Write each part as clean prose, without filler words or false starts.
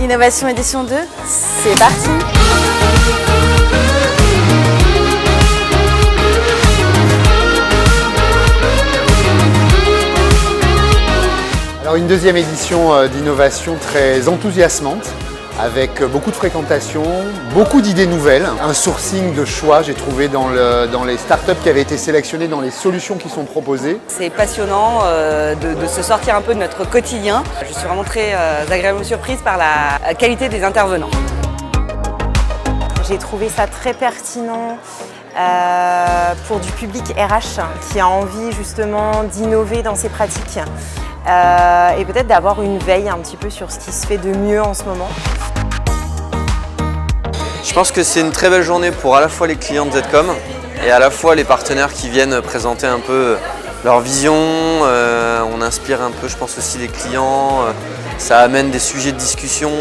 Innovation édition 2, c'est parti! Alors une deuxième édition d'innovation très enthousiasmante, avec beaucoup de fréquentation, beaucoup d'idées nouvelles, un sourcing de choix j'ai trouvé dans les startups qui avaient été sélectionnées, dans les solutions qui sont proposées. C'est passionnant de se sortir un peu de notre quotidien. Je suis vraiment très agréablement surprise par la qualité des intervenants. J'ai trouvé ça très pertinent pour du public RH qui a envie justement d'innover dans ses pratiques et peut-être d'avoir une veille un petit peu sur ce qui se fait de mieux en ce moment. Je pense que c'est une très belle journée pour à la fois les clients de ZCOM et à la fois les partenaires qui viennent présenter un peu leur vision. On inspire un peu, je pense aussi les clients, ça amène des sujets de discussion.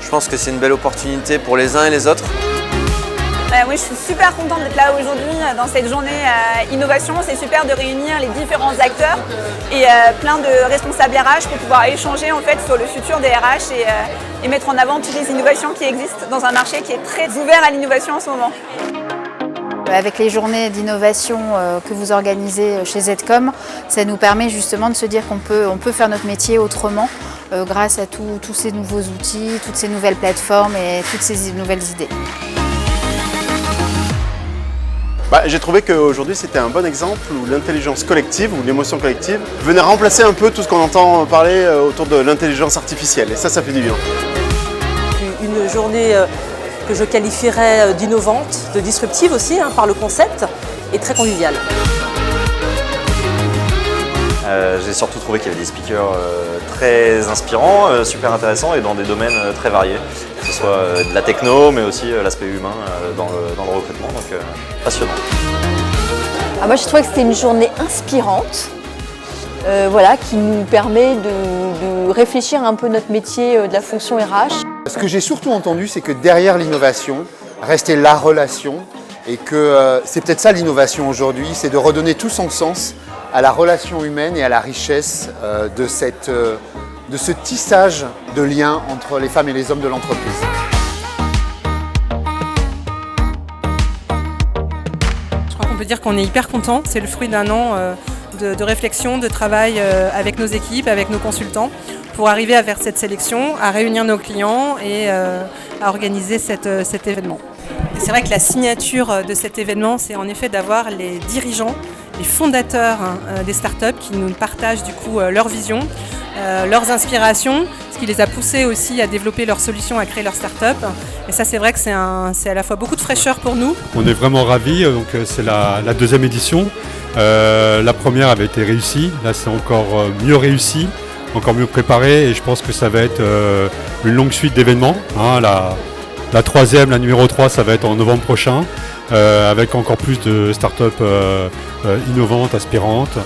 Je pense que c'est une belle opportunité pour les uns et les autres. Oui, je suis super contente d'être là aujourd'hui dans cette journée innovation. C'est super de réunir les différents acteurs et plein de responsables RH pour pouvoir échanger en fait sur le futur des RH et mettre en avant toutes les innovations qui existent dans un marché qui est très ouvert à l'innovation en ce moment. Avec les journées d'innovation que vous organisez chez ZCOM, ça nous permet justement de se dire qu'on peut faire notre métier autrement grâce à tous ces nouveaux outils, toutes ces nouvelles plateformes et toutes ces nouvelles idées. J'ai trouvé qu'aujourd'hui c'était un bon exemple où l'intelligence collective ou l'émotion collective venait remplacer un peu tout ce qu'on entend parler autour de l'intelligence artificielle et ça fait du bien. Une journée que je qualifierais d'innovante, de disruptive aussi par le concept et très conviviale. J'ai surtout trouvé qu'il y avait des speakers très inspirants, super intéressants et dans des domaines très variés. Que ce soit de la techno, mais aussi l'aspect humain dans le recrutement, donc passionnant. Moi je trouvais que c'était une journée inspirante, qui nous permet de réfléchir un peu notre métier de la fonction RH. Ce que j'ai surtout entendu, c'est que derrière l'innovation restait la relation et que c'est peut-être ça l'innovation aujourd'hui, c'est de redonner tout son sens à la relation humaine et à la richesse de ce tissage de liens entre les femmes et les hommes de l'entreprise. Je crois qu'on peut dire qu'on est hyper content. C'est le fruit d'un an de réflexion, de travail avec nos équipes, avec nos consultants, pour arriver à faire cette sélection, à réunir nos clients et à organiser cet événement. Et c'est vrai que la signature de cet événement, c'est en effet d'avoir les dirigeants, les fondateurs des startups qui nous partagent du coup leur vision, leurs inspirations, ce qui les a poussés aussi à développer leurs solutions, à créer leur start-up. Et ça, c'est vrai que c'est à la fois beaucoup de fraîcheur pour nous. On est vraiment ravis, donc c'est la deuxième édition. La première avait été réussie, là c'est encore mieux réussi, encore mieux préparé et je pense que ça va être une longue suite d'événements. La troisième, la numéro 3, ça va être en novembre prochain, avec encore plus de startups innovantes, aspirantes.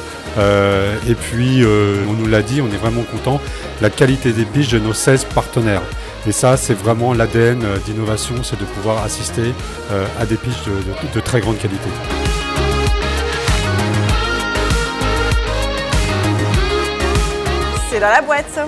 Et puis, on nous l'a dit, on est vraiment content, la qualité des pitchs de nos 16 partenaires. Et ça, c'est vraiment l'ADN d'innovation, c'est de pouvoir assister à des pitchs de très grande qualité. C'est dans la boîte.